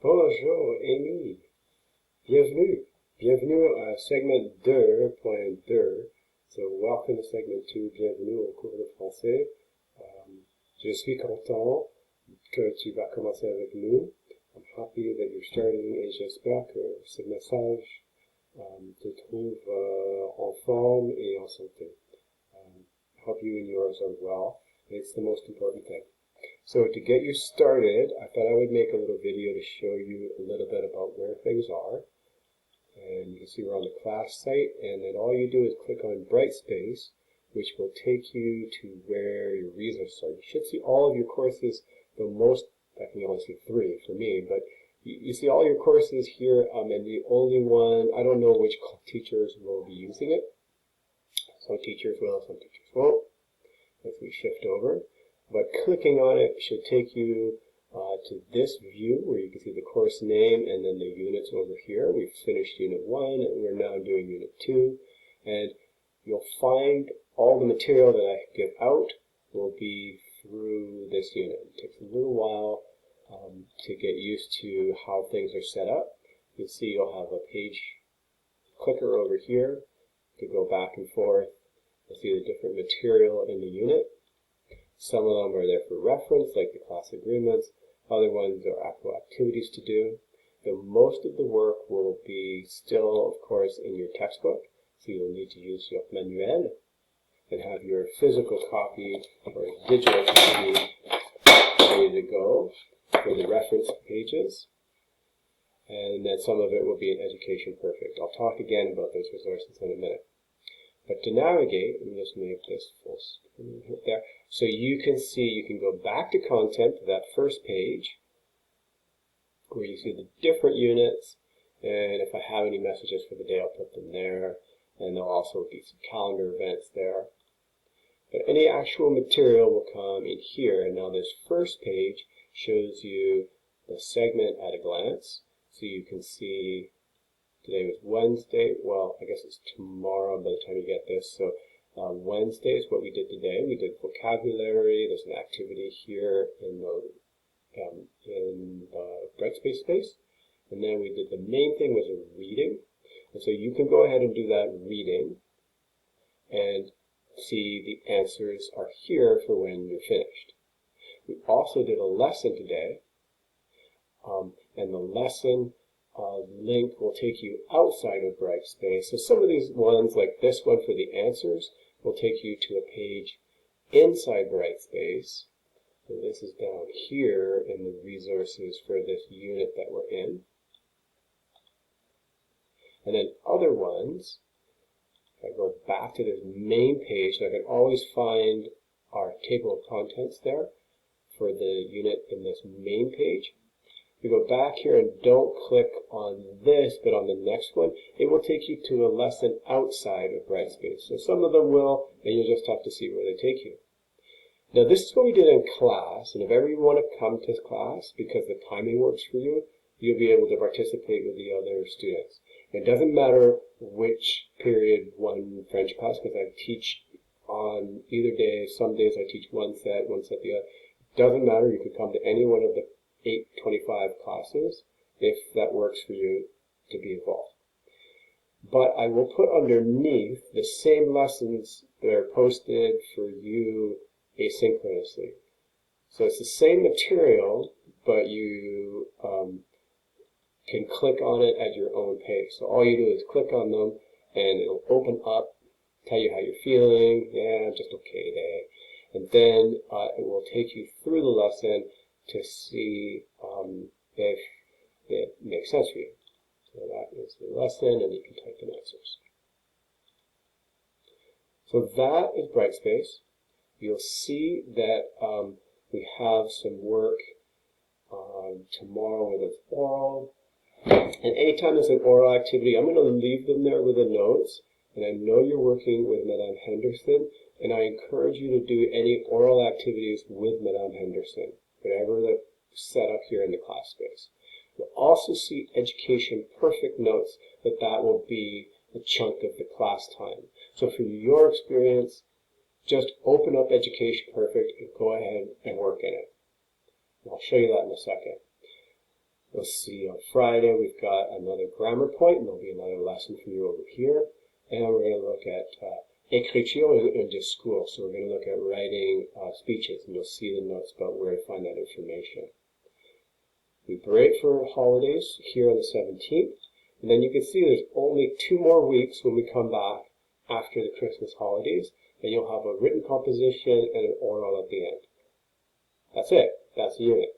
Bonjour, Amy. Bienvenue. Bienvenue à segment 2.2. So, welcome to segment 2. Bienvenue au cours de français. Je suis content que tu vas commencer avec nous. I'm happy that you're starting et j'espère que ce message te trouve en forme et en santé. I hope you and yours are well. It's the most important thing. So to get you started, I thought I would make a little video to show you a little bit about where things are. And you can see we're on the class site, and then all you do is click on Brightspace, which will take you to where your resources are. You should see all of your courses, though most, I can only see 3 for me, but you see all your courses here, and the only one, I don't know which teachers will be using it. Some teachers will, some teachers won't. If we shift over. But clicking on it should take you to this view where you can see the course name and then the units over here. We've finished Unit 1 and we're now doing Unit 2. And you'll find all the material that I give out will be through this unit. It takes a little while to get used to how things are set up. You'll see you'll have a page clicker over here to go back and forth. You'll see the different material in the unit. Some of them are there for reference, like the class agreements. Other ones are actual activities to do. Most of the work will be still, of course, in your textbook. So you'll need to use your manual and have your physical copy or digital copy ready to go for the reference pages. And then some of it will be in Education Perfect. I'll talk again about those resources in a minute. But to navigate, let me just make this full screen there. So you can see, you can go back to content, to that first page, where you see the different units. And if I have any messages for the day, I'll put them there. And there'll also be some calendar events there. But any actual material will come in here. And now this first page shows you the segment at a glance. So you can see today was Wednesday. Well, I guess it's tomorrow by the time you get this. So Wednesday is what we did today. We did vocabulary. There's an activity here in the Brightspace space. And then we did the main thing was a reading. And so you can go ahead and do that reading and see the answers are here for when you're finished. We also did a lesson today. And the lesson link will take you outside of Brightspace. So some of these ones, like this one for the answers, will take you to a page inside Brightspace. So this is down here in the resources for this unit that we're in. And then other ones, if I go back to this main page, so I can always find our table of contents there for the unit in this main page. You go back here and don't click on this, but on the next one, it will take you to a lesson outside of Brightspace. So some of them will, and you'll just have to see where they take you. Now this is what we did in class, and if ever you want to come to class because the timing works for you, you'll be able to participate with the other students. It doesn't matter which period one French class, because I teach on either day. Some days I teach one set the other. It doesn't matter, you can come to any one of the 825 classes if that works for you to be involved. But I will put underneath the same lessons that are posted for you asynchronously. So it's the same material, but you can click on it at your own pace. So all you do is click on them and it'll open up, tell you how you're feeling. Yeah, just okay today. And then it will take you through the lesson to see if it makes sense for you. So that is the lesson, and you can type in answers. So that is Brightspace. You'll see that we have some work tomorrow with an oral. And anytime there's an oral activity, I'm going to leave them there with the notes. And I know you're working with Madame Henderson, and I encourage you to do any oral activities with Madame Henderson, whatever the setup here in the class space. You'll also see Education Perfect notes that will be a chunk of the class time. So for your experience, just open up Education Perfect and go ahead and work in it. And I'll show you that in a second. You'll see on Friday we've got another grammar point, and there'll be another lesson for you over here. And we're going to look at écriture and discours. So we're going to look at writing speeches, and you'll see the notes about where to find that information. We break for holidays here on the 17th, and then you can see there's only 2 more weeks when we come back after the Christmas holidays, and you'll have a written composition and an oral at the end. That's it. That's the unit.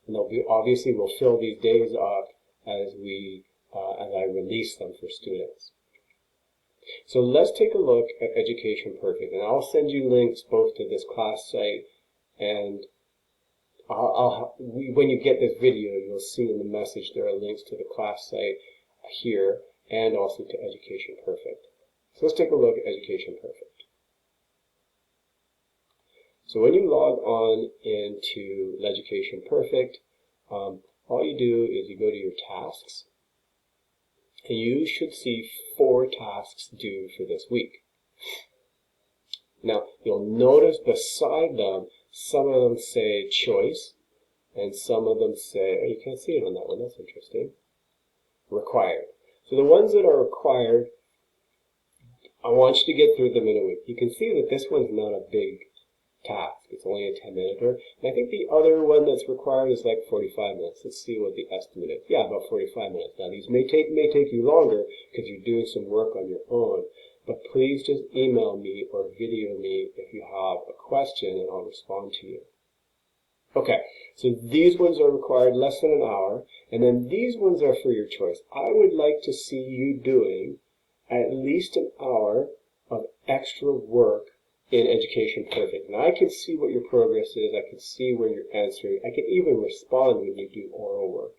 And they'll be, obviously we'll fill these days up as I release them for students. So let's take a look at Education Perfect, and I'll send you links both to this class site, and when you get this video, you'll see in the message there are links to the class site here and also to Education Perfect. So let's take a look at Education Perfect. So when you log on into Education Perfect, all you do is you go to your tasks, and you should see 4 tasks due for this week. Now, you'll notice beside them, some of them say choice, and some of them say, oh, you can't see it on that one, that's interesting, required. So the ones that are required, I want you to get through them in a week. You can see that this one's not a big task. It's only a 10-minute. And I think the other one that's required is like 45 minutes. Let's see what the estimate is. Yeah, about 45 minutes. Now these may take you longer because you're doing some work on your own, but please just email me or video me if you have a question and I'll respond to you. Okay, so these ones are required less than an hour, and then these ones are for your choice. I would like to see you doing at least an hour of extra work in Education Perfect. And I can see what your progress is, I can see where you're answering, I can even respond when you do oral work.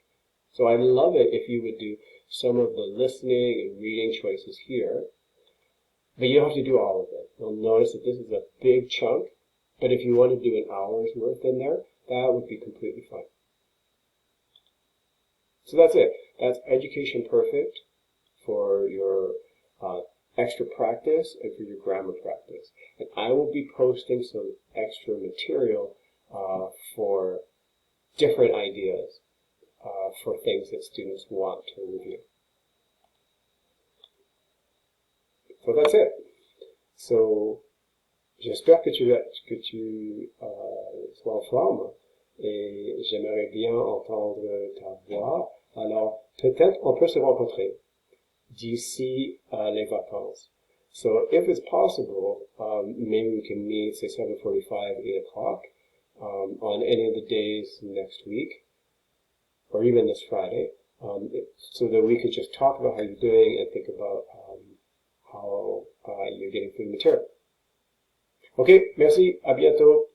So I'd love it if you would do some of the listening and reading choices here, but you don't have to do all of it. You'll notice that this is a big chunk, but if you want to do an hour's worth in there, that would be completely fine. So that's it. That's Education Perfect for your extra practice and for your grammar practice. And I will be posting some extra material for different ideas for things that students want to review. So that's it. So j'espère que tu sois en forme et j'aimerais bien entendre ta voix. Alors peut-être on peut se rencontrer d'ici les vacances. So if it's possible, maybe we can meet, say 7:45, 8 o'clock on any of the days next week, or even this Friday, so that we could just talk about how you're doing and think about how you're getting through the material. Ok, merci, à bientôt.